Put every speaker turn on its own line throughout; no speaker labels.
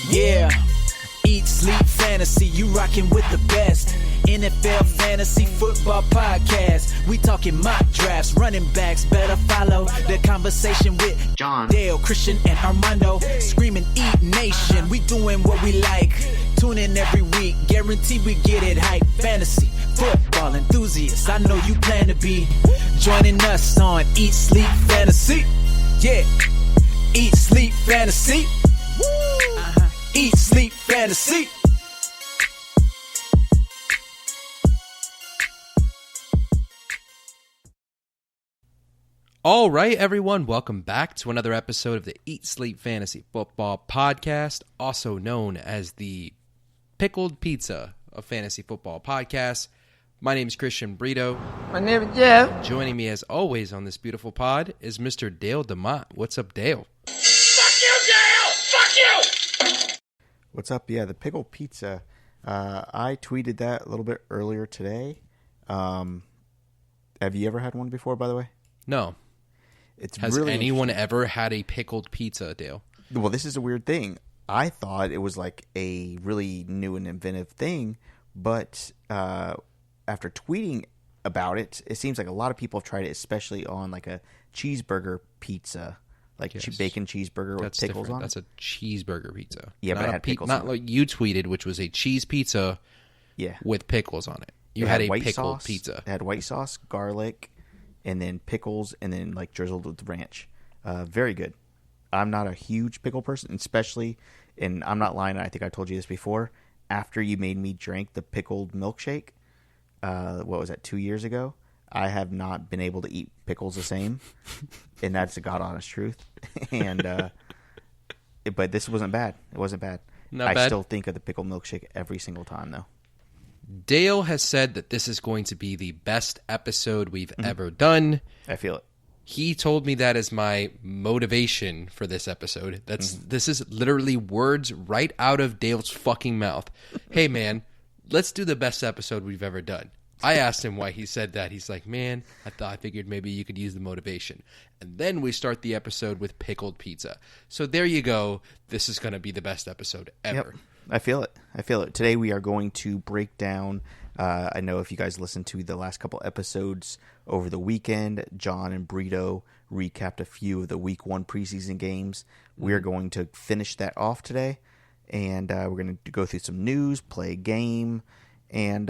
Yeah, eat, sleep, fantasy, you rockin' with the best. NFL Fantasy Football Podcast. We talking mock drafts, running backs, better follow the conversation with
John,
Dale, Christian, and Armando. Screaming Eat Nation, we doing what we like. Tune in every week, guarantee we get it hype. Fantasy, football enthusiasts, I know you plan to be joining us on Eat, Sleep, Fantasy. Yeah, Eat, Sleep, Fantasy. Eat, Sleep, Fantasy.
All right, everyone, welcome back to another episode of the Eat Sleep Fantasy Football Podcast, also known as the Pickled Pizza of Fantasy Football Podcasts. My name is Christian Brito.
My name is Jeff.
Joining me, as always, on this beautiful pod is Mr. Dale DeMott. What's up, Dale?
Fuck you, Dale! Fuck you!
What's up? Yeah, the Pickled Pizza. I tweeted that a little bit earlier today. Have you ever had one before, by the way?
No. Has
really
anyone ever had a pickled pizza, Dale?
Well, this is a weird thing. I thought it was like a really new and inventive thing, but after tweeting about it, it seems like a lot of people have tried it, especially on like a cheeseburger pizza, like
Yes.
bacon cheeseburger with pickles
different.
on it.
That's a cheeseburger pizza.
Yeah,
not
but it
a
had pickles
not
on
like you tweeted, which was a cheese pizza
Yeah,
with pickles on it. You
It
had a
white
pickled
sauce,
pizza.
It had white sauce, garlic, and then pickles, and then like drizzled with ranch. Very good. I'm not a huge pickle person, especially, and I'm not lying. I think I told you this before. After you made me drink the pickled milkshake, what was that, 2 years ago? I have not been able to eat pickles the same, and that's the God honest truth. And but this wasn't bad. It wasn't bad.
Not
I
bad?
still think of the pickled milkshake every single time, though.
Dale has said that this is going to be the best episode we've ever done.
I feel it.
He told me that as my motivation for this episode. This is literally words right out of Dale's fucking mouth. Hey man, let's do the best episode we've ever done. I asked him why he said that. He's like, man, I figured maybe you could use the motivation. And then we start the episode with pickled pizza. So there you go. This is going to be the best episode ever.
Yep. I feel it. I feel it. Today we are going to break down, I know if you guys listened to the last couple episodes over the weekend, John and Brito recapped a few of the week 1 preseason games. We're going to finish that off today, and we're going to go through some news, play a game, and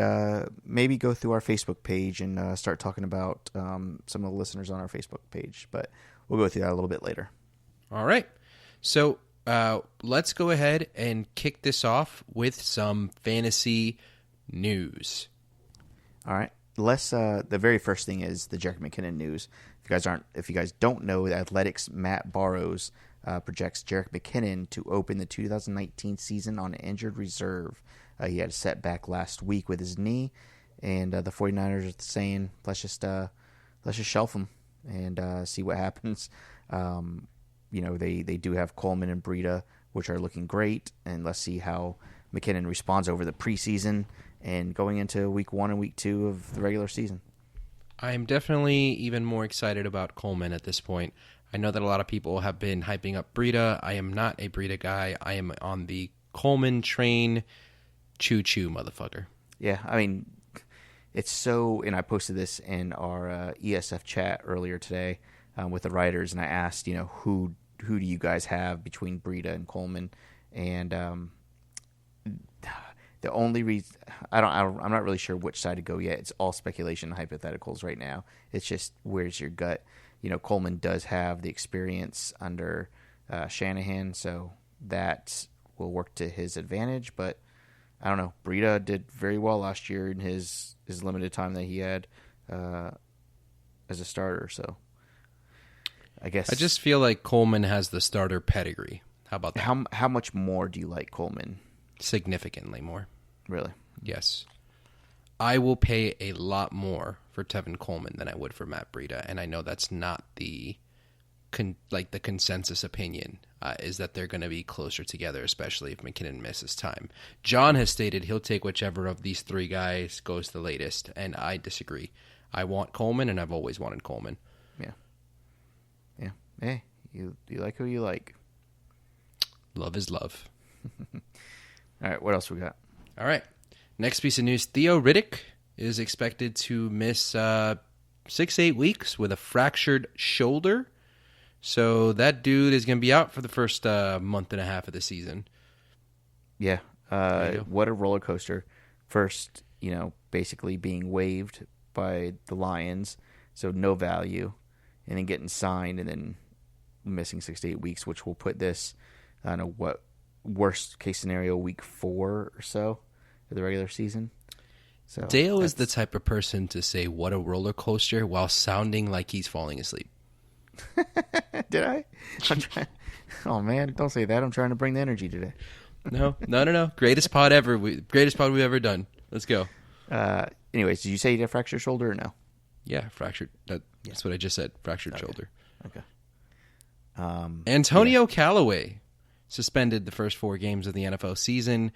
maybe go through our Facebook page and start talking about some of the listeners on our Facebook page. But we'll go through that a little bit later.
All right. So let's go ahead and kick this off with some fantasy news.
All right. The very first thing is the Jerick McKinnon news. If you guys don't know, the Athletics' Matt Barrows projects Jerick McKinnon to open the 2019 season on injured reserve. He had a setback last week with his knee, and the 49ers are saying, let's just shelf him and see what happens. They do have Coleman and Brito, which are looking great, and let's see how McKinnon responds over the preseason and going into week 1 and week 2 of the regular season.
I'm definitely even more excited about Coleman at this point. I know that a lot of people have been hyping up Brito. I am not a Brito guy. I am on the Coleman train. Choo-choo, motherfucker.
Yeah, I mean, it's so, and I posted this in our ESF chat earlier today with the writers, and I asked, who do you guys have between Brito and Coleman? And the only reason I'm not really sure which side to go yet. It's all speculation, and hypotheticals right now. It's just where's your gut? Coleman does have the experience under Shanahan, so that will work to his advantage. But I don't know. Brito did very well last year in his limited time that he had as a starter. So I guess
I just feel like Coleman has the starter pedigree. How about that?
How much more do you like Coleman?
Significantly more.
Really?
Yes. I will pay a lot more for Tevin Coleman than I would for Matt Brito, and I know that's not the consensus opinion, is that they're going to be closer together, especially if McKinnon misses time. John has stated he'll take whichever of these three guys goes the latest, and I disagree. I want Coleman, and I've always wanted Coleman.
Yeah. Hey, you like who you like.
Love is love.
All right, what else we got?
All right. Next piece of news, Theo Riddick is expected to miss 6 to 8 weeks with a fractured shoulder. So that dude is going to be out for the first month and a half of the season.
Yeah. What a roller coaster. First, basically being waived by the Lions, so no value, and then getting signed and then missing 6 to 8 weeks, which will put this, I don't know, what worst case scenario, week 4 or so of the regular season. So
Dale is the type of person to say what a roller coaster while sounding like he's falling asleep.
Did I? Oh man, don't say that. I'm trying to bring the energy today.
No. Greatest pod ever. Greatest pod we've ever done. Let's go.
Anyways, did you say you had a fractured shoulder or no?
Yeah, fractured. That's what I just said. Fractured shoulder.
Okay.
Antonio Callaway suspended the first 4 games of the NFL season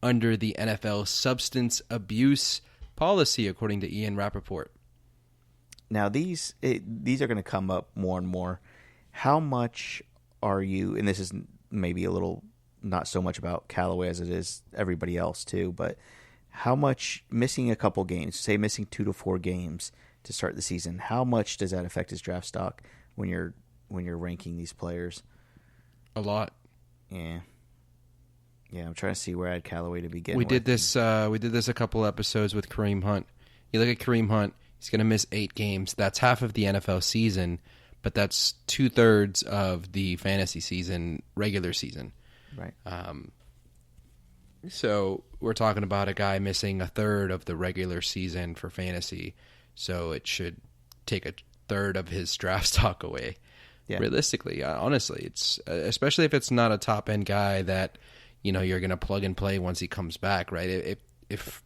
under the NFL substance abuse policy, according to Ian Rappaport.
Now, these are going to come up more and more. How much are you, and this is maybe a little not so much about Callaway as it is everybody else too, but how much missing a couple games, say missing 2 to 4 games to start the season, how much does that affect his draft stock when you're ranking these players?
A lot.
Yeah, I'm trying to see where I had Callaway to begin.
We did this a couple episodes with Kareem Hunt. You look at Kareem Hunt, he's going to miss 8 games. That's half of the NFL season, but that's 2/3 of the fantasy season, regular season.
Right.
So we're talking about a guy missing 1/3 of the regular season for fantasy. So it should take 1/3 of his draft stock away. Yeah. Realistically, honestly, it's especially if it's not a top end guy that you're going to plug and play once he comes back, right? If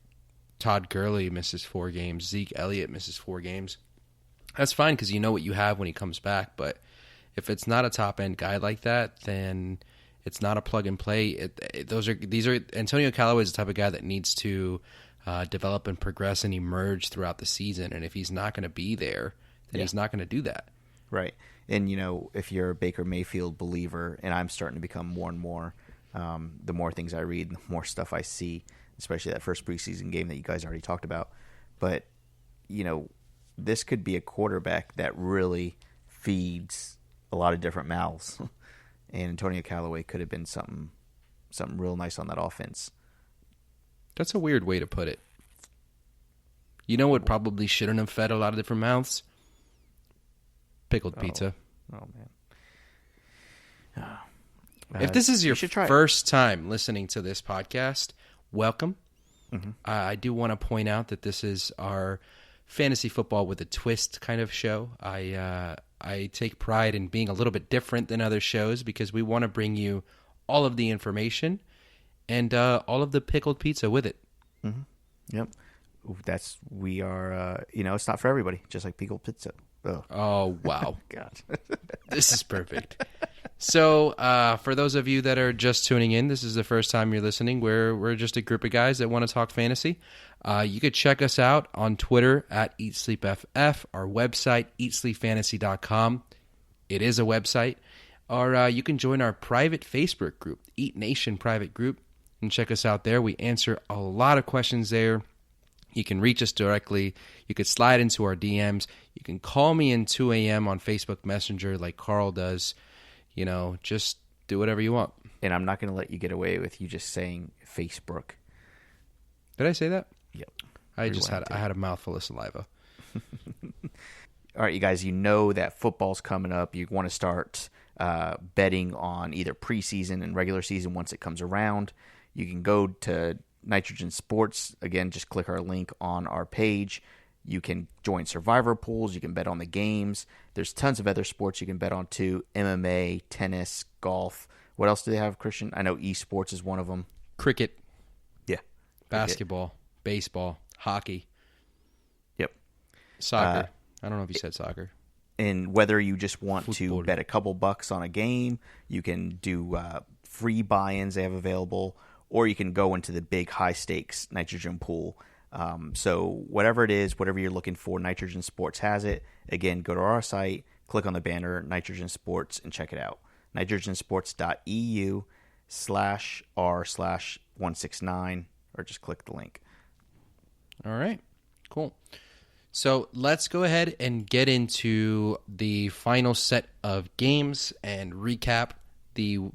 Todd Gurley misses 4 games, Zeke Elliott misses 4 games, that's fine because you know what you have when he comes back. But if it's not a top end guy like that, then it's not a plug and play. These are Antonio Callaway is the type of guy that needs to develop and progress and emerge throughout the season. And if he's not going to be there, then he's not going to do that.
Right. And if you're a Baker Mayfield believer, and I'm starting to become more and more, the more things I read, the more stuff I see, especially that first preseason game that you guys already talked about. But this could be a quarterback that really feeds a lot of different mouths. And Antonio Callaway could have been something real nice on that offense.
That's a weird way to put it. You know what probably shouldn't have fed a lot of different mouths? Pickled pizza.
Oh, man.
If this is your first time listening to this podcast, welcome. Mm-hmm. I do want to point out that this is our fantasy football with a twist kind of show. I take pride in being a little bit different than other shows because we want to bring you all of the information and all of the pickled pizza with it.
Mm-hmm. Yep. We are, it's not for everybody, just like pickled pizza. Ugh.
Oh, wow.
God.
This is perfect. So for those of you that are just tuning in, this is the first time you're listening. We're just a group of guys that want to talk fantasy. You could check us out on Twitter at EatSleepFF, our website, eatsleepfantasy.com. It is a website. Or you can join our private Facebook group, Eat Nation private group, and check us out there. We answer a lot of questions there. You can reach us directly. You could slide into our DMs. You can call me in 2 a.m. on Facebook Messenger like Carl does. Just do whatever you want.
And I'm not going to let you get away with you just saying Facebook.
Did I say that?
Yep.
I had a mouthful of saliva.
All right, you guys, that football's coming up. You want to start betting on either preseason and regular season once it comes around. You can go to Nitrogen Sports. Again, just click our link on our page. You can join survivor pools. You can bet on the games. There's tons of other sports you can bet on too. MMA, tennis, golf. What else do they have, Christian? I know esports is one of them.
Cricket.
Yeah.
Basketball, baseball, hockey.
Yep.
Soccer. I don't know if you said soccer.
And whether you just want to bet a couple bucks on a game, you can do free buy-ins they have available, or you can go into the big high-stakes nitrogen pool. So whatever it is, whatever you're looking for, Nitrogen Sports has it. Again, go to our site, click on the banner, Nitrogen Sports, and check it out. NitrogenSports.eu. /r/169, or just click the link.
All right, cool. So let's go ahead and get into the final set of games and recap the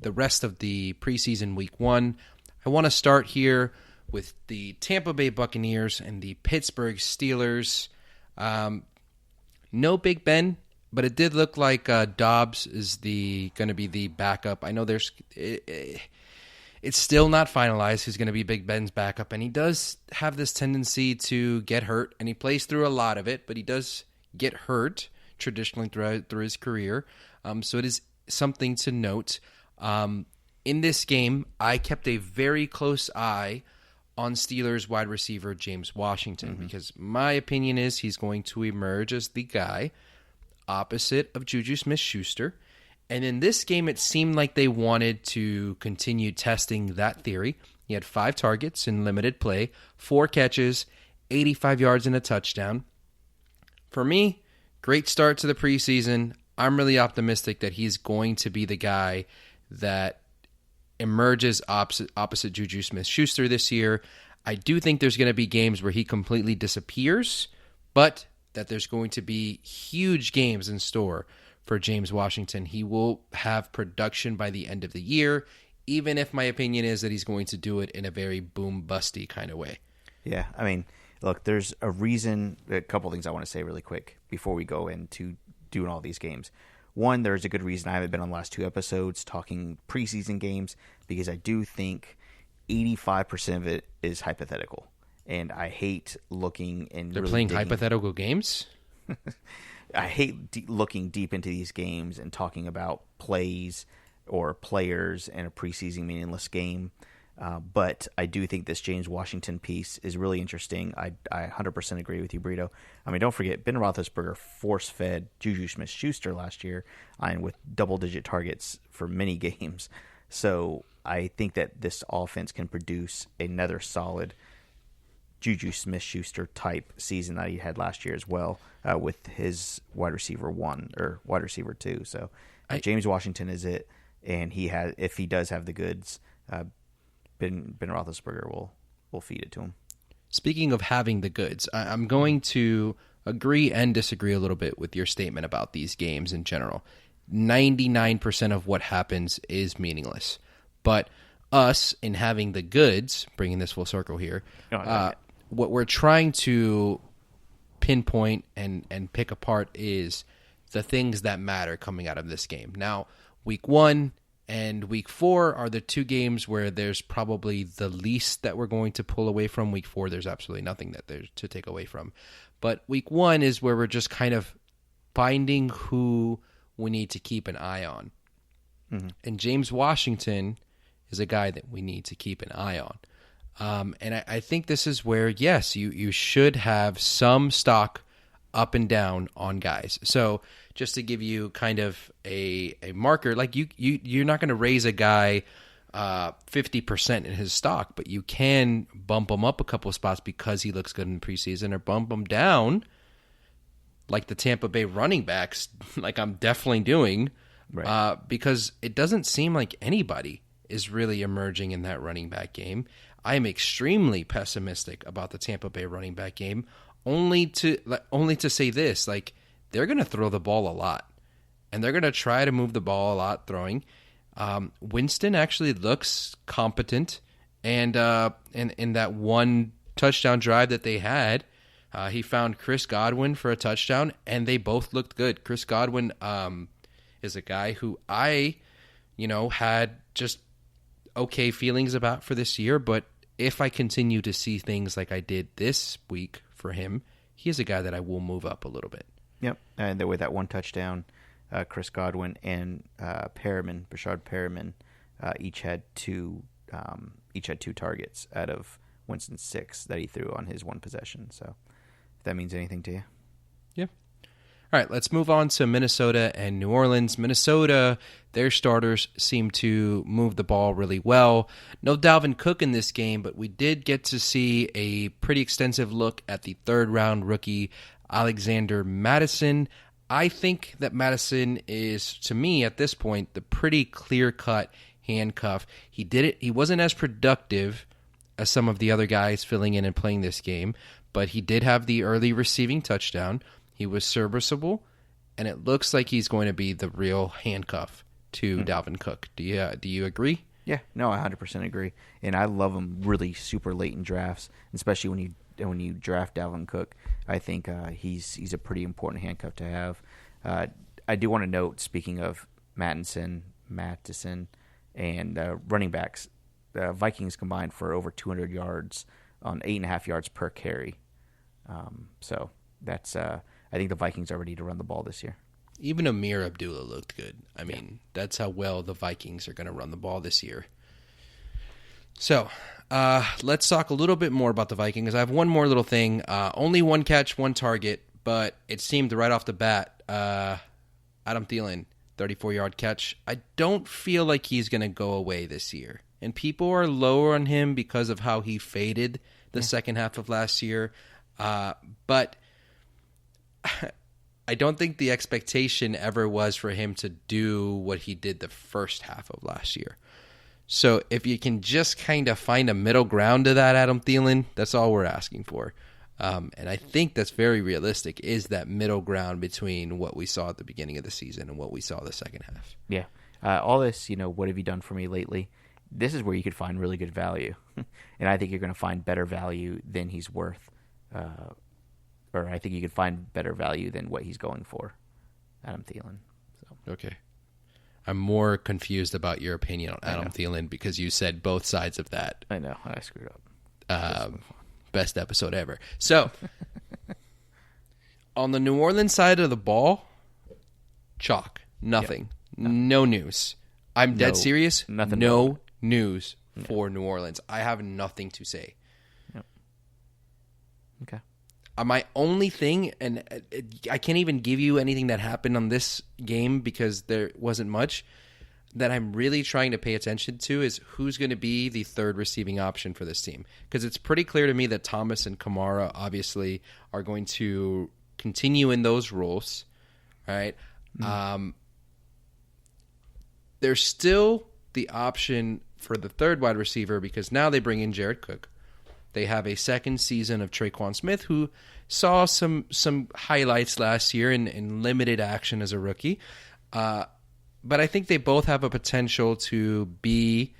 rest of the preseason week 1. I want to start here with the Tampa Bay Buccaneers and the Pittsburgh Steelers. No Big Ben, but it did look like Dobbs is going to be the backup. I know it's still not finalized who's going to be Big Ben's backup, and he does have this tendency to get hurt, and he plays through a lot of it, but he does get hurt traditionally through his career. So it is something to note. In this game, I kept a very close eye on Steelers wide receiver James Washington, because my opinion is he's going to emerge as the guy opposite of Juju Smith-Schuster. And in this game, it seemed like they wanted to continue testing that theory. He had 5 targets in limited play, 4 catches, 85 yards and a touchdown. For me, great start to the preseason. I'm really optimistic that he's going to be the guy that emerges opposite Juju Smith-Schuster this year. I do think there's going to be games where he completely disappears, but that there's going to be huge games in store for James Washington. He will have production by the end of the year, even if my opinion is that he's going to do it in a very boom-busty kind of way.
Yeah, I mean, look, there's a reason, a couple things I want to say really quick before we go into doing all these games. One, there's a good reason I haven't been on the last 2 episodes talking preseason games, because I do think 85% of it is hypothetical. And I hate looking and
They're
really
playing
digging.
hypothetical games?
I hate looking deep into these games and talking about plays or players in a preseason meaningless game. But I do think this James Washington piece is really interesting. I 100% agree with you, Brito. I mean, don't forget, Ben Roethlisberger force-fed Juju Smith-Schuster last year and with double-digit targets for many games. So I think that this offense can produce another solid Juju Smith-Schuster type season that he had last year as well, with his wide receiver 1 or wide receiver 2. So James Washington is it, and if he does have the goods, Ben Roethlisberger will feed it to him.
Speaking of having the goods, I'm going to agree and disagree a little bit with your statement about these games in general. 99% of what happens is meaningless. But us, in having the goods, bringing this full circle here, what we're trying to pinpoint and pick apart is the things that matter coming out of this game. Now, week 1 and week 4 are the 2 games where there's probably the least that we're going to pull away from. Week 4, there's absolutely nothing that there's to take away from. But week 1 is where we're just kind of finding who we need to keep an eye on. Mm-hmm. And James Washington is a guy that we need to keep an eye on. And I think this is where, yes, you should have some stock up and down on guys. So just to give you kind of a marker, like you're not going to raise a guy 50% in his stock, but you can bump him up a couple of spots because he looks good in the preseason, or bump him down like the Tampa Bay running backs, like I'm definitely doing, right. Because it doesn't seem like anybody is really emerging in that running back game. I am extremely pessimistic about the Tampa Bay running back game, only to say this, like, they're going to throw the ball a lot, and they're going to try to move the ball a lot throwing. Winston actually looks competent, and in that one touchdown drive that they had, he found Chris Godwin for a touchdown, and they both looked good. Chris Godwin is a guy who I, had just okay feelings about for this year, but if I continue to see things like I did this week for him, he is a guy that I will move up a little bit.
Yep, and with that one touchdown, Chris Godwin and Bashard Perriman, each had two targets out of Winston's 6 that he threw on his one possession. So, if that means anything to you,
yeah. All right, let's move on to Minnesota and New Orleans. Minnesota, their starters seem to move the ball really well. No Dalvin Cook in this game, but we did get to see a pretty extensive look at the third-round rookie Alexander Madison. I think that Madison is, to me, at this point, the pretty clear-cut handcuff. He did it. He wasn't as productive as some of the other guys filling in and playing this game, but he did have the early receiving touchdown. He was serviceable, and it looks like he's going to be the real handcuff to Dalvin Cook. Do you agree?
Yeah, no, I 100% agree. And I love him really super late in drafts, especially when you draft Dalvin Cook. I think he's a pretty important handcuff to have. I do want to note, speaking of Madison, and running backs, Vikings combined for over 200 yards on 8.5 yards per carry. So that's I think the Vikings are ready to run the ball this year.
Even Amir Abdullah looked good. I mean, that's how well the Vikings are going to run the ball this year. So, let's talk a little bit more about the Vikings. I have one more little thing. Only one catch, one target, but it seemed right off the bat, Adam Thielen, 34-yard catch. I don't feel like he's going to go away this year. And people are lower on him because of how he faded the second half of last year. But I don't think the expectation ever was for him to do what he did the first half of last year. So if you can just kind of find a middle ground to that, Adam Thielen, that's all we're asking for. And I think that's very realistic, is that middle ground between what we saw at the beginning of the season and what we saw the second half.
Yeah. All this, what have you done for me lately? This is where you could find really good value. And I think you're going to find better value than he's worth. Or I think you could find better value than what he's going for, Adam Thielen. So.
Okay. I'm more confused about your opinion on Adam Thielen because you said both sides of that.
I know. I screwed up.
Best episode ever. So, on the New Orleans side of the ball, chalk. Nothing. Yep. No news. I'm dead serious.
Nothing.
No news for New Orleans. I have nothing to say.
Yep. Okay.
My only thing, and I can't even give you anything that happened on this game because there wasn't much, that I'm really trying to pay attention to is who's going to be the third receiving option for this team. Because it's pretty clear to me that Thomas and Kamara obviously are going to continue in those roles. Right? There's still the option for the third wide receiver because now they bring in Jerick Cook. They have a second season of Traquan Smith, who saw some highlights last year in limited action as a rookie. But I think they both have a potential to be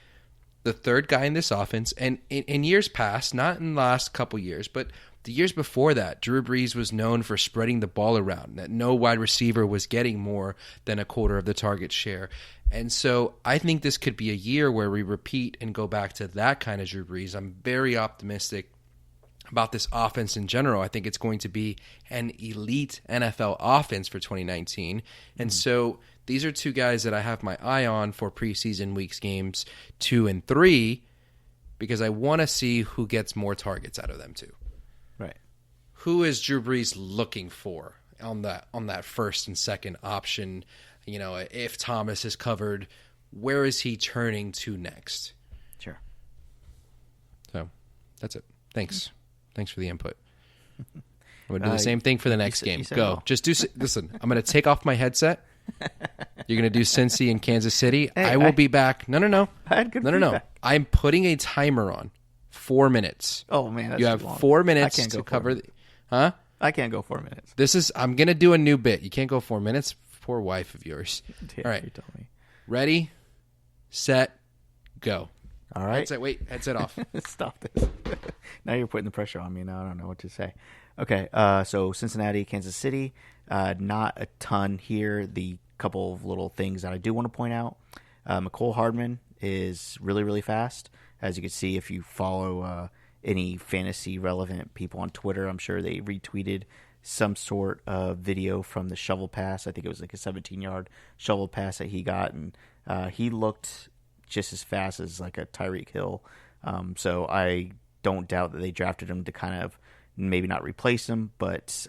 the third guy in this offense. And in years past, not in the last couple years, but the years before that, Drew Brees was known for spreading the ball around, that no wide receiver was getting more than a quarter of the target share. And so I think this could be a year where we repeat and go back to that kind of Drew Brees. I'm very optimistic about this offense in general. I think it's going to be an elite NFL offense for 2019. And so these are two guys that I have my eye on for preseason weeks games 2 and 3 because I want to see who gets more targets out of them too.
Right.
Who is Drew Brees looking for on that first and second option? If Thomas is covered, where is he turning to next?
Sure.
So that's it. Thanks. Thanks for the input. I'm going to do the same thing for the next game. Go.
No.
Just listen, I'm going to take off my headset. You're going to do Cincy and Kansas City.
Hey,
I will be back. No.
I had good
No.
feedback.
I'm putting a timer on. 4 minutes.
Oh, man. That's
you have
too long.
4 minutes
I can't
to
go
cover.
4 minutes.
Huh?
I can't go 4 minutes.
I'm going to do a new bit. You can't go 4 minutes. Poor wife of yours.
Yeah,
all right.
you told me.
Ready, set, go.
All right.
Headset off.
Stop this. Now you're putting the pressure on me. Now I don't know what to say. Okay, so Cincinnati, Kansas City, not a ton here. The couple of little things that I do want to point out. McCole Hardman is really, really fast. As you can see, if you follow any fantasy-relevant people on Twitter, I'm sure they retweeted some sort of video from the shovel pass. I think it was like a 17-yard shovel pass that he got, and he looked just as fast as like a Tyreek Hill. So I don't doubt that they drafted him to kind of maybe not replace him, but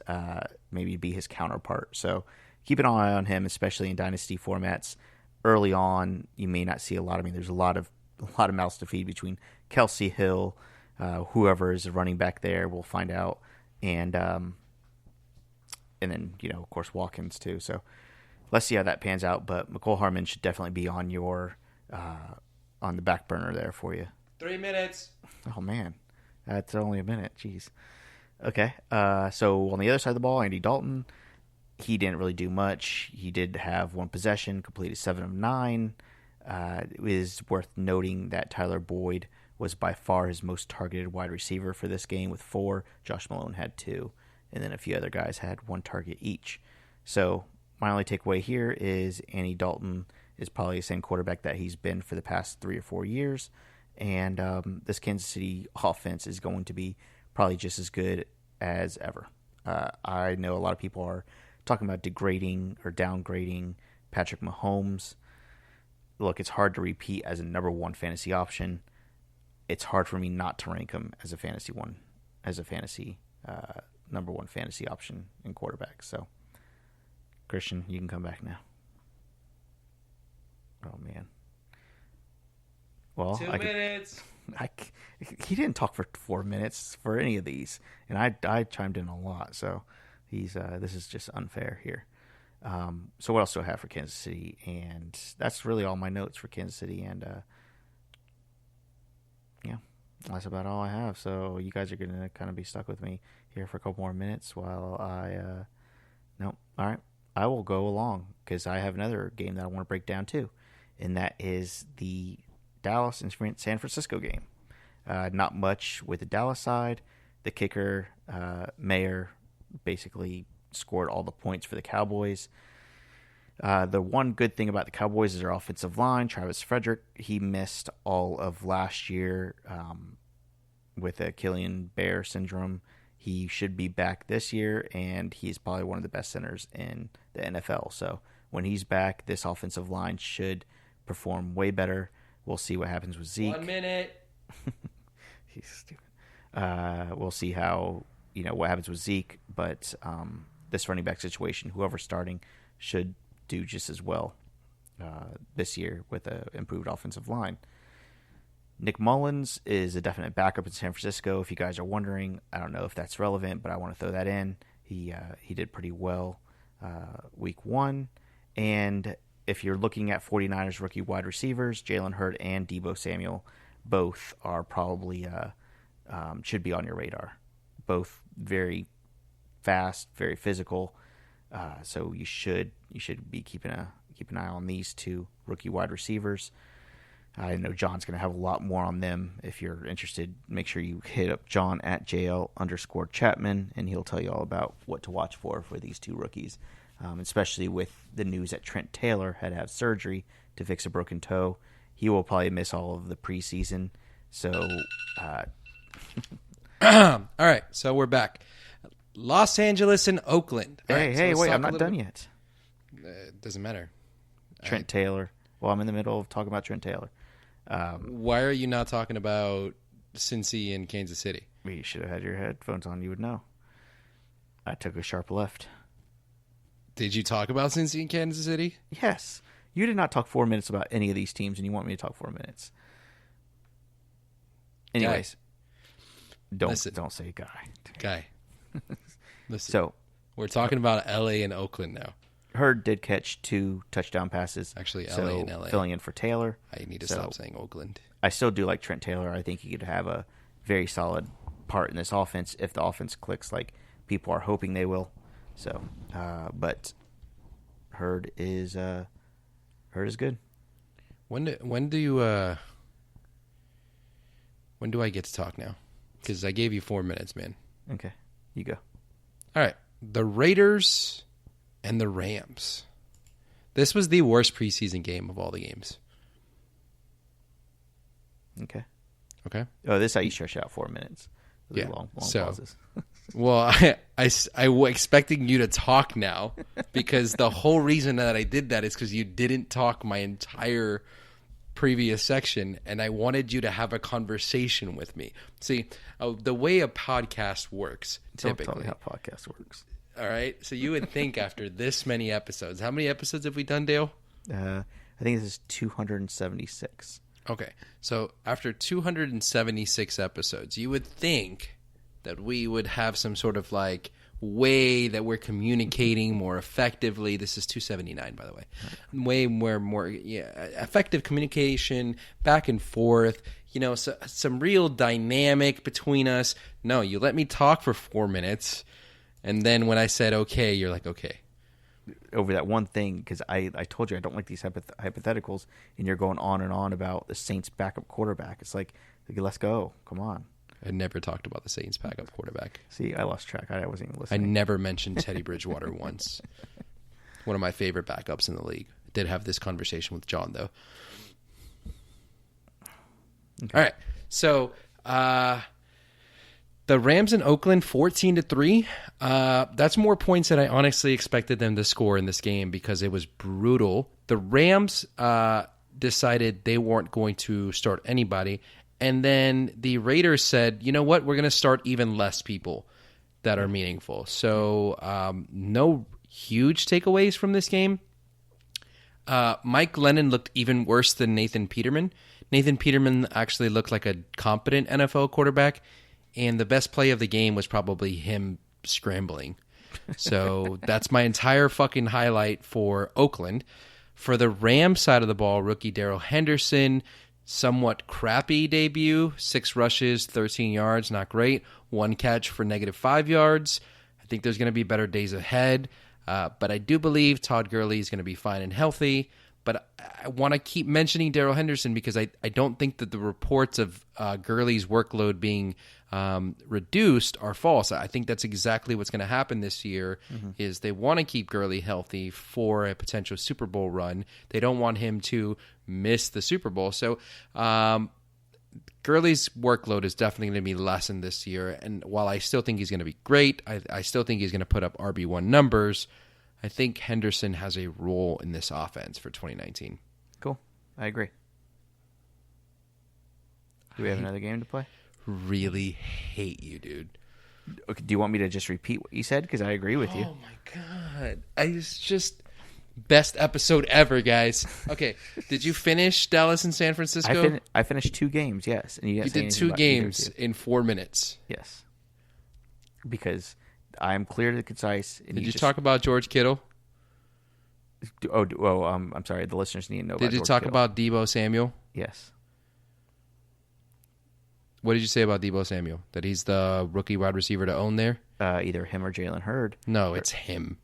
maybe be his counterpart. So keep an eye on him, especially in dynasty formats. Early on, you may not see a lot. I mean, there's a lot of mouths to feed between Kelsey, Hill, whoever is running back there. We'll find out, and then of course Watkins too. So let's see how that pans out. But McCole Hardman should definitely be on your on the back burner there for you.
3 minutes.
Oh, man. That's only a minute. Jeez. Okay. So on the other side of the ball, Andy Dalton, he didn't really do much. He did have one possession, completed 7 of 9. It is worth noting that Tyler Boyd was by far his most targeted wide receiver for this game with 4. Josh Malone had 2. And then a few other guys had 1 target each. So my only takeaway here is Andy Dalton is probably the same quarterback that he's been for the past 3 or 4 years. And this Kansas City offense is going to be probably just as good as ever. I know a lot of people are talking about degrading or downgrading Patrick Mahomes. Look, it's hard to repeat as a number 1 fantasy option. It's hard for me not to rank him as a number 1 fantasy option in quarterback. So, Christian, you can come back now. Oh, man. Well,
2 minutes.
He didn't talk for 4 minutes for any of these, and I chimed in a lot. So this is just unfair here. So what else do I have for Kansas City? And that's really all my notes for Kansas City. And yeah, that's about all I have. So you guys are going to kind of be stuck with me here for a couple more minutes while I no, all right. I will go along because I have another game that I want to break down too, and that is the Dallas and San Francisco game. Not much with the Dallas side. The kicker, Mayer, basically scored all the points for the Cowboys. The one good thing about the Cowboys is their offensive line. Travis Frederick, he missed all of last year with a Guillain-Barré syndrome. He should be back this year, and he's probably one of the best centers in the NFL. So when he's back, this offensive line should perform way better. We'll see what happens with Zeke.
1 minute.
He's stupid. We'll see how, what happens with Zeke, but this running back situation, whoever's starting, should do just as well this year with an improved offensive line. Nick Mullins is a definite backup in San Francisco. If you guys are wondering, I don't know if that's relevant, but I want to throw that in. He did pretty well week 1. And if you're looking at 49ers rookie wide receivers, Jalen Hurd and Deebo Samuel both are probably should be on your radar. Both very fast, very physical. So you should be keep an eye on these 2 rookie wide receivers. I know John's going to have a lot more on them. If you're interested, make sure you hit up John at JL_Chapman, and he'll tell you all about what to watch for these 2 rookies, especially with the news that Trent Taylor had to have surgery to fix a broken toe. He will probably miss all of the preseason. So,
All right, so we're back. Los Angeles and Oakland. All right,
hey,
so
wait, I'm not done yet.
It doesn't matter.
Trent Taylor. Well, I'm in the middle of talking about Trent Taylor.
Why are you not talking about Cincy and Kansas City?
You should have had your headphones on. You would know. I took a sharp left.
Did you talk about Cincy and Kansas City?
Yes. You did not talk 4 minutes about any of these teams, and you want me to talk 4 minutes. Anyways, don't say guy.
Listen.
So
we're talking about LA and Oakland now.
Hurd did catch 2 touchdown passes.
Actually, LA and LA.
Filling in for Taylor.
I need to stop saying Oakland.
I still do like Trent Taylor. I think he could have a very solid part in this offense if the offense clicks like people are hoping they will. So, but Hurd is good.
When do I get to talk now? Because I gave you 4 minutes, man.
Okay, you go.
All right, the Raiders and the Rams. This was the worst preseason game of all the games.
Okay.
Oh,
this is how you stretch out 4 minutes. Really
Yeah.
long
So,
pauses.
well, I was expecting you to talk now because the whole reason that I did that is because you didn't talk my entire previous section, and I wanted you to have a conversation with me. See, the way a podcast works, typically.
Don't tell me how podcast works.
All right, so you would think after this many episodes, how many episodes have we done, Dale?
I think this is 276.
Okay, so after 276 episodes, you would think that we would have some sort of like way that we're communicating more effectively. This is 279, by the way. Way more effective communication, back and forth. So, some real dynamic between us. No, you let me talk for 4 minutes, and then when I said okay, you're like, okay.
Over that one thing, because I told you I don't like these hypotheticals, and you're going on and on about the Saints' backup quarterback. It's like, let's go. Come on.
I never talked about the Saints' backup quarterback.
See, I lost track. I wasn't even
I
listening.
never mentioned Teddy Bridgewater once. One of my favorite backups in the league. Did have this conversation with John, though. Okay. All right. So, the Rams in Oakland, 14-3. That's more points than I honestly expected them to score in this game because it was brutal. The Rams decided they weren't going to start anybody. And then the Raiders said, you know what? We're going to start even less people that are meaningful. So no huge takeaways from this game. Mike Glennon looked even worse than Nathan Peterman. Nathan Peterman actually looked like a competent NFL quarterback. And the best play of the game was probably him scrambling. So that's my entire fucking highlight for Oakland. For the Rams side of the ball, rookie Darryl Henderson, somewhat crappy debut. 6 rushes, 13 yards, not great. 1 catch for -5 yards. I think there's going to be better days ahead. But I do believe Todd Gurley is going to be fine and healthy. But I want to keep mentioning Darryl Henderson because I don't think that the reports of Gurley's workload being reduced are false. I think that's exactly what's going to happen this year is they want to keep Gurley healthy for a potential Super Bowl run. They don't want him to miss the Super Bowl. So Gurley's workload is definitely going to be lessened this year. And while I still think he's going to be great, I still think he's going to put up RB1 numbers. I think Henderson has a role in this offense for 2019.
Cool. I agree. Do we have another game to play?
Really hate you, dude.
Okay, do you want me to just repeat what you said? Because I agree with you.
Oh, my God. It's just best episode ever, guys. Okay, did you finish Dallas and San Francisco?
I finished 2 games, yes. And you
did 2 games in 4 minutes.
Yes. Because I am clear and concise. And
did you talk about George Kittle?
I'm sorry. The listeners need to know about George Kittle.
Did you talk about Deebo Samuel?
Yes.
What did you say about Deebo Samuel? That he's the rookie wide receiver to own there?
Either him or Jalen Hurd.
No, it's him.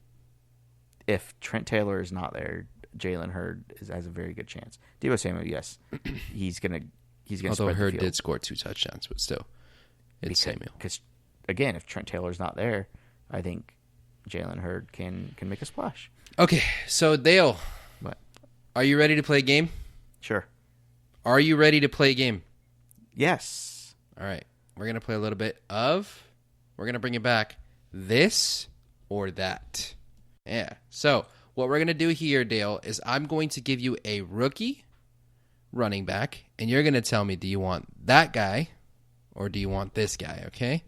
If Trent Taylor is not there, Jalen Hurd has a very good chance. Deebo Samuel, yes. He's gonna
Although Hurd did score 2 touchdowns, but still. It's Samuel.
Because, again, if Trent Taylor's not there, I think Jalen Hurd can make a splash.
Okay, so Dale.
What?
Are you ready to play a game?
Sure.
Are you ready to play a game?
Yes.
All right. We're going to play a little bit of, we're going to bring it back, this or that. Yeah. So what we're going to do here, Dale, is I'm going to give you a rookie running back, and you're going to tell me, do you want that guy or do you want this guy, okay?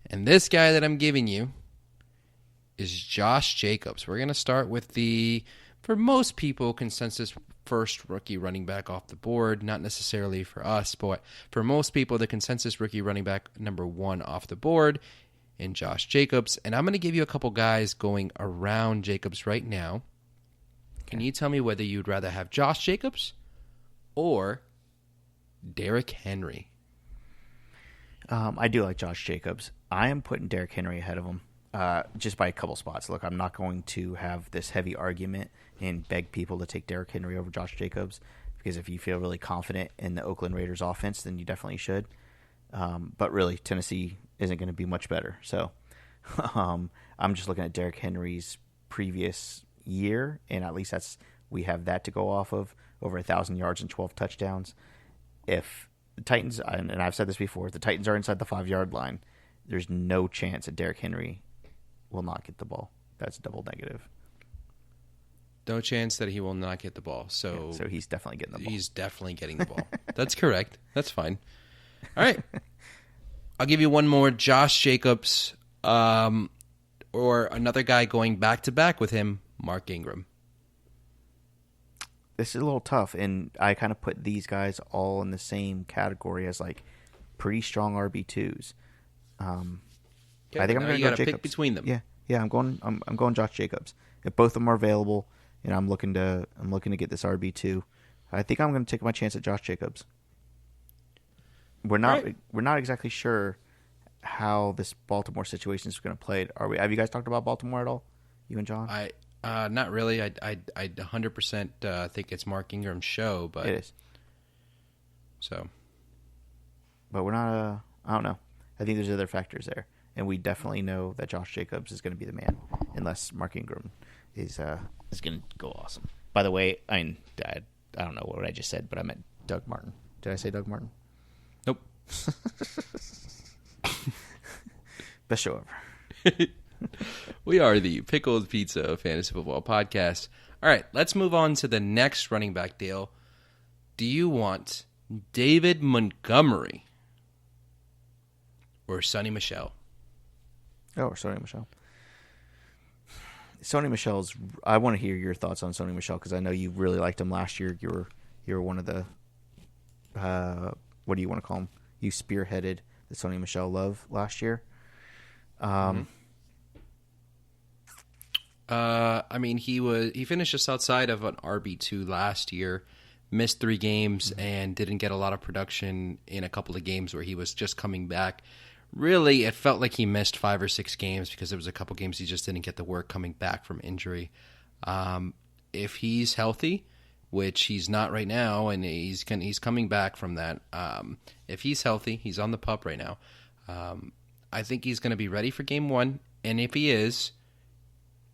And this guy that I'm giving you is Josh Jacobs. We're going to start with the, for most people, consensus first rookie running back off the board. Not necessarily for us, but for most people, the consensus rookie running back number 1 off the board in Josh Jacobs. And I'm going to give you a couple guys going around Jacobs right now. Can you tell me whether you'd rather have Josh Jacobs or Derrick Henry?
I do like Josh Jacobs. I am putting Derrick Henry ahead of him. Just by a couple spots. Look, I'm not going to have this heavy argument and beg people to take Derrick Henry over Josh Jacobs, because if you feel really confident in the Oakland Raiders offense, then you definitely should. But really, Tennessee isn't going to be much better. So I'm just looking at Derrick Henry's previous year, and at least we have that to go off of, over 1,000 yards and 12 touchdowns. If the Titans, and I've said this before, if the Titans are inside the 5-yard line, there's no chance that Derrick Henry will not get the ball. That's double negative.
No chance that he will not get the ball. So
he's definitely getting the ball.
He's definitely getting the ball. That's correct. That's fine. All right. I'll give you one more. Josh Jacobs, or another guy going back-to-back with him, Mark Ingram.
This is a little tough, and I kind of put these guys all in the same category as, like, pretty strong RB2s. I think I'm going to go Jacobs.
Pick between them.
Yeah. I'm going Josh Jacobs. If both of them are available, and I'm looking to get this RB2, I think I'm going to take my chance at Josh Jacobs. We're not exactly sure how this Baltimore situation is going to play. Have you guys talked about Baltimore at all? You and John?
Not really. I 100% think it's Mark Ingram's show, but
it is.
So,
but we're not. I don't know. I think there's other factors there, and we definitely know that Josh Jacobs is going to be the man, unless Mark Ingram is going to go awesome. By the way, I don't know what I just said, but I meant Doug Martin. Did I say Doug Martin?
Nope.
Best show ever.
We are the Pickled Pizza Fantasy Football Podcast. All right, let's move on to the next running back deal. Do you want David Montgomery or Sonny Michel?
Oh, or Sonny Michel. Sonny Michel's. I want to hear your thoughts on Sonny Michel because I know you really liked him last year. You were one of the what do you want to call him? You spearheaded the Sonny Michel love last year.
I mean, he finished just outside of an RB2 last year, missed 3 games, and didn't get a lot of production in a couple of games where he was just coming back. Really, it felt like he missed 5 or 6 games because there was a couple games he just didn't get the work coming back from injury. If he's healthy, which he's not right now, and he's coming back from that. If he's healthy, he's on the pup right now. I think he's going to be ready for game 1, and if he is,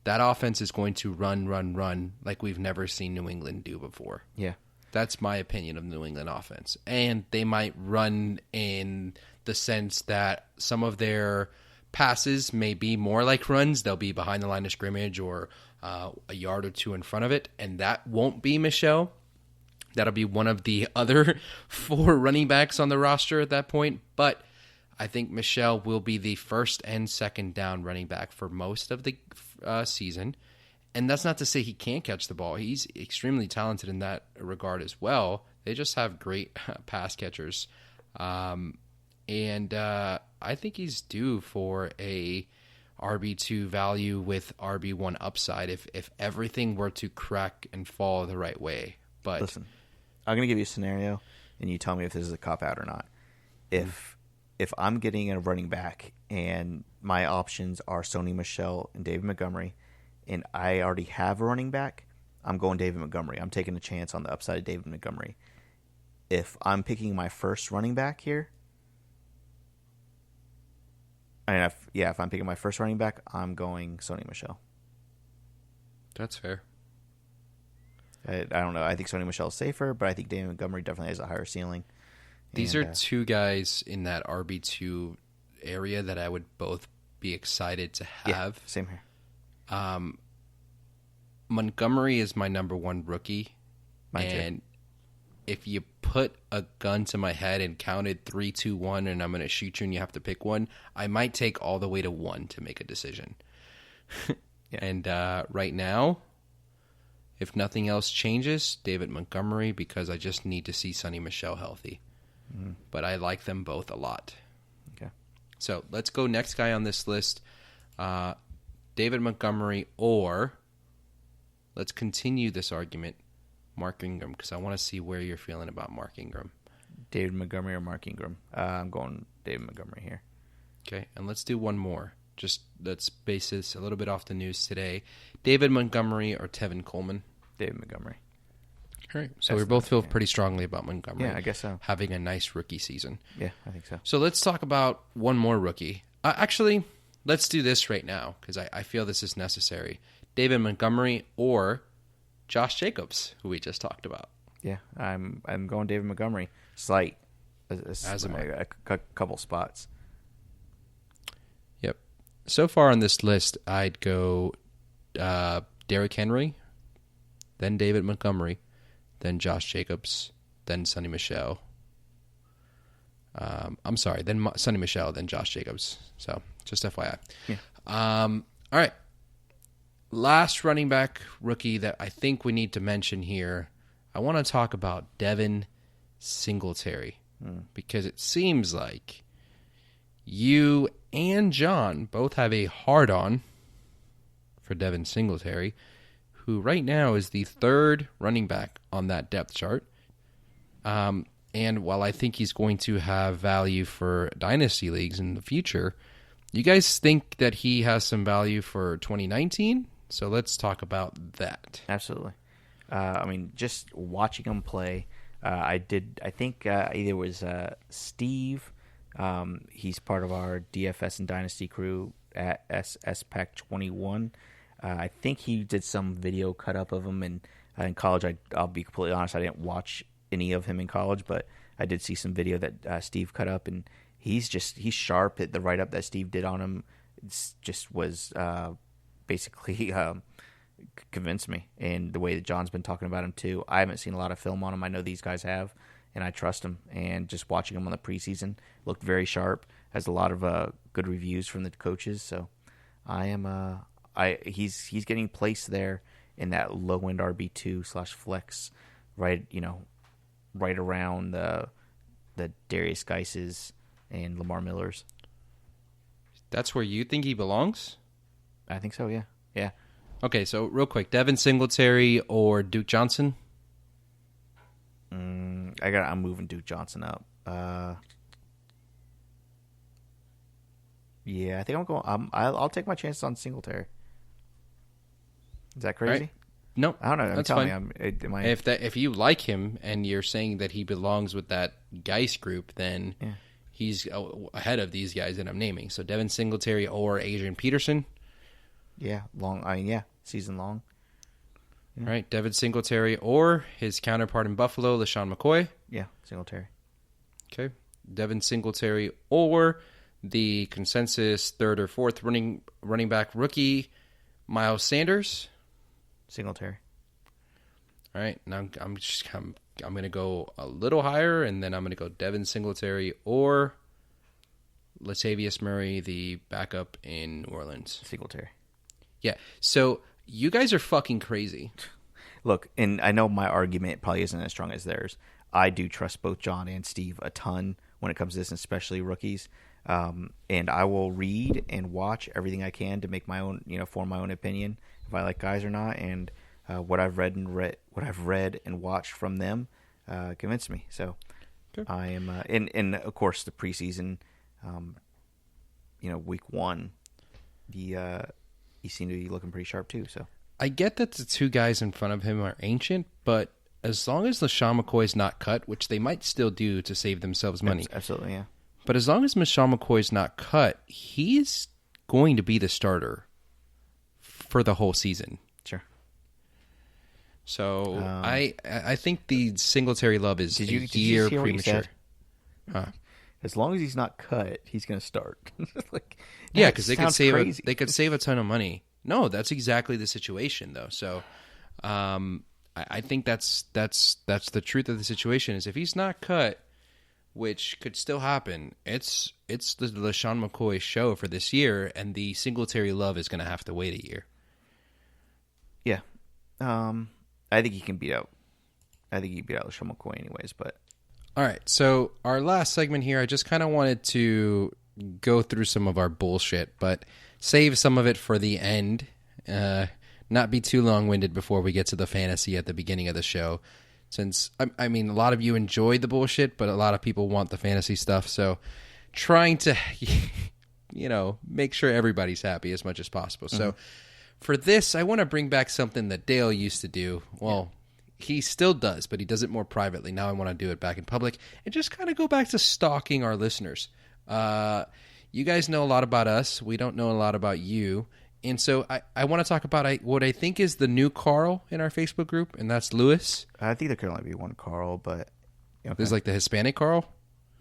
that offense is going to run like we've never seen New England do before.
Yeah.
That's my opinion of New England offense. And they might run in the sense that some of their passes may be more like runs. They'll be behind the line of scrimmage or a yard or 2 in front of it, and that won't be Michel. That'll be one of the other 4 running backs on the roster at that point. But I think Michel will be the first and second down running back for most of the season. And that's not to say he can't catch the ball. He's extremely talented in that regard as well. They just have great pass catchers. And I think he's due for a RB2 value with RB1 upside if everything were to crack and fall the right way. But
listen, I'm going to give you a scenario, and you tell me if this is a cop-out or not. If I'm getting a running back and my options are Sonny Michel and David Montgomery, and I already have a running back, I'm going David Montgomery. I'm taking a chance on the upside of David Montgomery. If I'm picking my first running back here, and if I'm picking my first running back, I'm going Sonny Michel.
That's fair.
I don't know. I think Sonny Michel is safer, but I think David Montgomery definitely has a higher ceiling.
These are 2 guys in that RB2 area that I would both be excited to have.
Yeah, same here.
Montgomery is my number 1 rookie.
Mine
and
too.
If you put a gun to my head and counted 3, 2, 1, and I'm going to shoot you and you have to pick one, I might take all the way to 1 to make a decision.
Yeah.
And right now, if nothing else changes, David Montgomery, because I just need to see Sonny Michel healthy. Mm-hmm. But I like them both a lot.
Okay.
So let's go next guy on this list. David Montgomery, or let's continue this argument, Mark Ingram, because I want to see where you're feeling about Mark Ingram.
David Montgomery or Mark Ingram? I'm going David Montgomery here.
Okay, and let's do one more. Just let's base this a little bit off the news today. David Montgomery or Tevin Coleman?
David Montgomery.
All right, so we both feel pretty strongly about Montgomery.
Yeah, I guess so.
Having a nice rookie season.
Yeah, I think so.
So let's talk about one more rookie. Actually, let's do this right now because I feel this is necessary. David Montgomery or Josh Jacobs, who we just talked about.
Yeah, I'm going David Montgomery. Slight,
As am I.
a couple spots.
Yep. So far on this list, I'd go Derrick Henry, then David Montgomery, then Josh Jacobs, then Sonny Michel. I'm sorry, then Sonny Michel, then Josh Jacobs. So just FYI.
Yeah.
All right. Last running back rookie that I think we need to mention here, I want to talk about Devin Singletary because it seems like you and John both have a hard-on for Devin Singletary, who right now is the third running back on that depth chart. And while I think he's going to have value for dynasty leagues in the future, you guys think that he has some value for 2019? So let's talk about that.
Absolutely. I mean, just watching him play, I think either it was Steve, he's part of our DFS and Dynasty crew at SSPAC 21. I think he did some video cut up of him in college. I'll be completely honest, I didn't watch any of him in college, but I did see some video that Steve cut up, and he's sharp. The write-up that Steve did on him was basically convinced me, and the way that John's been talking about him too. I haven't seen a lot of film on him. I know these guys have, and I trust him. And just watching him on the preseason, looked very sharp. Has a lot of good reviews from the coaches. So he's getting placed there in that low end RB2/flex, right around the Darius Geis's and Lamar Miller's.
That's where you think he belongs?
I think so. Yeah.
Okay, so real quick, Devin Singletary or Duke Johnson?
I'm moving Duke Johnson up. Yeah, I think I'm going. I'll take my chances on Singletary. Is that crazy?
Right. No,
I don't know.
That's fine. If you like him and you're saying that he belongs with that Geis group, then he's ahead of these guys that I'm naming. So Devin Singletary or Adrian Peterson.
Yeah, season long.
Yeah. All right, Devin Singletary or his counterpart in Buffalo, LaShawn McCoy.
Yeah, Singletary.
Okay, Devin Singletary or the consensus third or fourth running back rookie, Miles Sanders.
Singletary.
All right, now I'm going to go a little higher, and then I'm going to go Devin Singletary or Latavius Murray, the backup in New Orleans.
Singletary.
Yeah, so you guys are fucking crazy.
Look, and I know my argument probably isn't as strong as theirs. I do trust both John and Steve a ton when it comes to this, especially rookies. And I will read and watch everything I can to make my own, form my own opinion if I like guys or not. And what I've read and watched from them convinced me. So okay. I am, and of course the preseason, week one, he seemed to be looking pretty sharp too. So
I get that the two guys in front of him are ancient, but as long as LaShawn McCoy's not cut, which they might still do to save themselves money.
Absolutely, yeah.
But as long as LaShawn McCoy's not cut, he's going to be the starter for the whole season.
Sure.
So I think the Singletary love is
did you
year
hear
premature.
As long as he's not cut, he's going to start.
Yeah, because they could save a ton of money. No, that's exactly the situation, though. So I think that's the truth of the situation. Is if he's not cut, which could still happen, it's the LaShawn McCoy show for this year, and the Singletary love is going to have to wait a year.
Yeah, I think he can beat out. I think he beat out LaShawn McCoy anyways, but.
All right, so our last segment here, I just kind of wanted to go through some of our bullshit, but save some of it for the end. Not be too long-winded before we get to the fantasy at the beginning of the show. Since, I mean, a lot of you enjoy the bullshit, but a lot of people want the fantasy stuff, so trying to, make sure everybody's happy as much as possible. Mm-hmm. So for this, I want to bring back something that Dale used to do. Well, he still does, but he does it more privately. Now I want to do it back in public and just kind of go back to stalking our listeners. You guys know a lot about us. We don't know a lot about you. And so I want to talk about what I think is the new Carl in our Facebook group, and that's Lewis.
I think there could only be one Carl, but... Okay.
There's like the Hispanic Carl?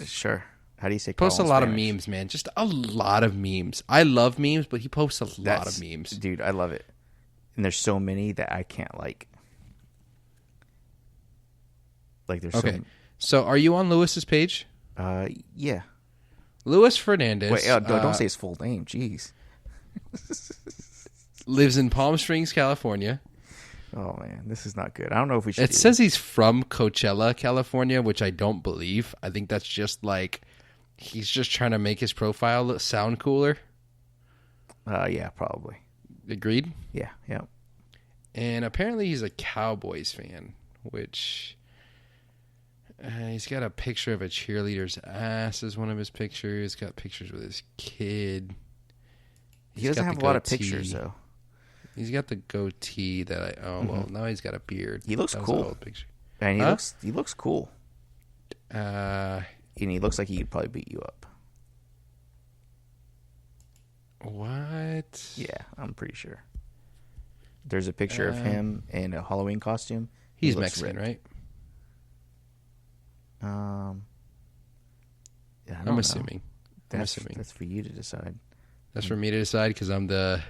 Sure. How do you say Carl?
Posts a lot of memes, man. Just a lot of memes. I love memes, but he posts a lot of memes.
Dude, I love it. And there's so many that I can't like. Like there's
okay. So are you on Lewis's page?
Yeah.
Luis Fernandez.
Wait, don't say his full name. Jeez.
Lives in Palm Springs, California.
Oh man, this is not good. I don't know if we should.
It says he's from Coachella, California, which I don't believe. I think that's just like He's just trying to make his profile sound cooler.
Yeah, probably.
Agreed?
Yeah.
And apparently he's a Cowboys fan, which he's got a picture of a cheerleader's ass as one of his pictures. He's got pictures with his kid.
He doesn't have a lot of pictures, though.
He's got the goatee that well, now he's got a beard.
He looks cool.
Old picture.
And he looks cool. And he looks like he could probably beat you up.
What?
Yeah, I'm pretty sure. There's a picture of him in a Halloween costume.
He's Mexican, right?
Yeah,
I'm assuming.
That's for you to decide.
That's for me to decide because I'm the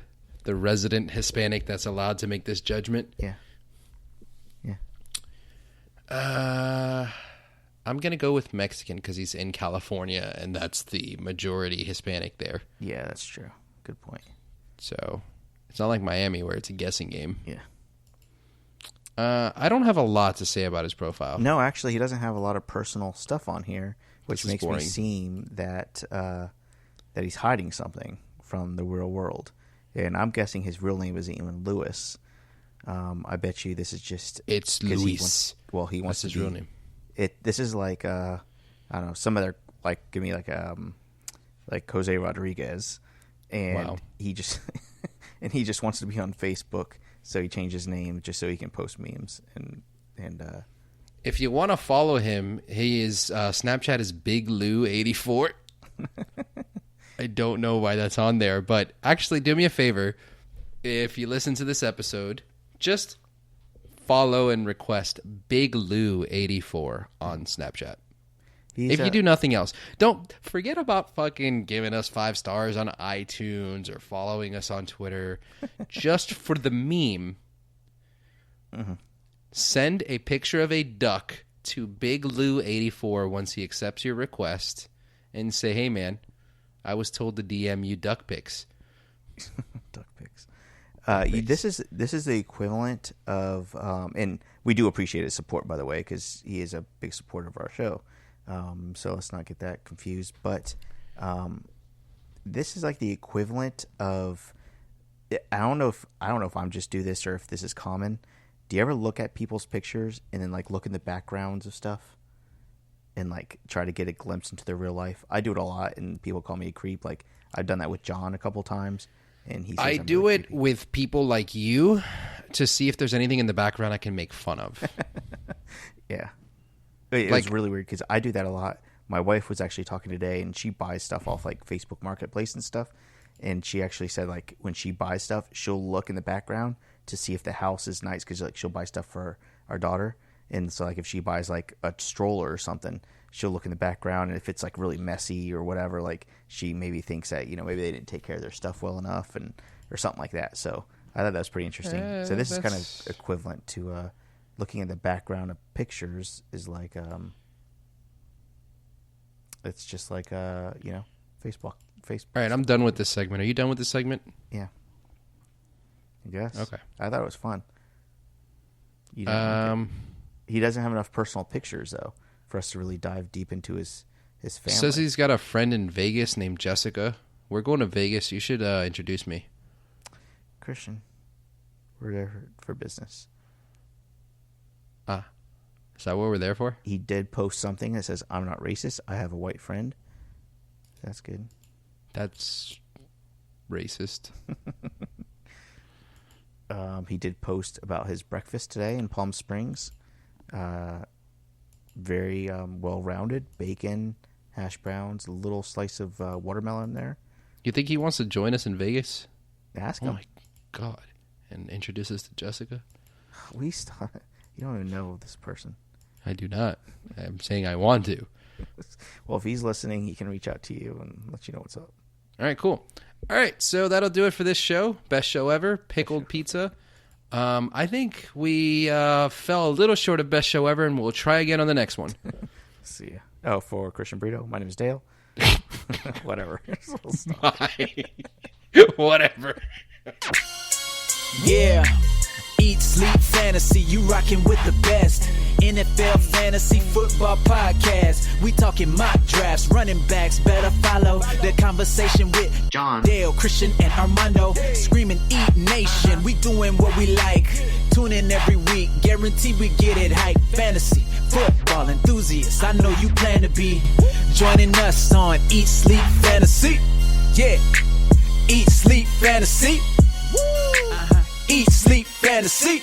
resident Hispanic that's allowed to make this judgment.
Yeah.
I'm going to go with Mexican because he's in California, and that's the majority Hispanic there.
Yeah, that's true. Good point.
So it's not like Miami where it's a guessing game.
Yeah.
I don't have a lot to say about his profile.
No, actually, he doesn't have a lot of personal stuff on here, which makes
boring.
me seem that he's hiding something from the real world. And I'm guessing his real name isn't even Lewis. I bet you this is just...
It's Luis.
He wants
That's
to
his real name.
This is like, I don't know, some other, like, give me like Jose Rodriguez. And
wow.
he just wants to be on Facebook, so he changed his name just so he can post memes. And
if you want to follow him, his Snapchat is BigLou84. I don't know why that's on there, but actually do me a favor. If you listen to this episode, just follow and request BigLou84 on Snapchat. If you do nothing else, don't forget about fucking giving us 5 stars on iTunes or following us on Twitter. Just for the meme, send a picture of a duck to BigLou84 once he accepts your request and say, hey, man, I was told to DM you duck pics.
Duck pics. This is the equivalent of, and we do appreciate his support, by the way, because he is a big supporter of our show. So let's not get that confused. But this is like the equivalent of, I don't know if I'm just do this or if this is common. Do you ever look at people's pictures and then like look in the backgrounds of stuff and like try to get a glimpse into their real life? I do it a lot, and people call me a creep. Like I've done that with John a couple times. And he says
I do
really
it with people like you to see if there's anything in the background I can make fun of.
Yeah. It was really weird because I do that a lot. My wife was actually talking today, and she buys stuff off like Facebook Marketplace and stuff. And she actually said like when she buys stuff, she'll look in the background to see if the house is nice because like she'll buy stuff for our daughter. And so like if she buys like a stroller or something, she'll look in the background, and if it's like really messy or whatever, like she maybe thinks that, you know, maybe they didn't take care of their stuff well enough or something like that. So I thought that was pretty interesting. So this is kind of equivalent to looking at the background of pictures is like it's just like Facebook.
All right, I'm done with this segment. Are you done with this segment?
Yeah. I guess.
Okay.
I thought it was fun. You don't he doesn't have enough personal pictures though for us to really dive deep into his family.
Says he's got a friend in Vegas named Jessica. We're going to Vegas. You should introduce me.
Christian, we're there for business.
Is that what we're there for?
He did post something that says, "I'm not racist. I have a white friend." That's good.
That's racist.
He did post about his breakfast today in Palm Springs. Very well-rounded. Bacon, hash browns, a little slice of watermelon there.
You think he wants to join us in Vegas?
Ask
Oh
him.
my God. And introduce us to Jessica?
We start. You don't even know this person.
I do not. I'm saying I want to.
Well, if he's listening, he can reach out to you and let you know what's up.
All right, cool. All right, so that'll do it for this show. Best show ever, Pickled Pizza. I think we fell a little short of best show ever, and we'll try again on the next one.
See ya. Oh, for Christian Brito, my name is Dale. Whatever.
Whatever.
Yeah. Eat, Sleep, Fantasy, you rockin' with the best. NFL Fantasy Football Podcast. We talking mock drafts, running backs, better follow the conversation with
John,
Dale, Christian, and Armando. Screaming Eat Nation, we doing what we like. Tune in every week, guarantee we get it hype. Fantasy, football enthusiasts, I know you plan to be joining us on Eat, Sleep, Fantasy. Yeah, Eat, Sleep, Fantasy. Eat, Sleep, Fantasy.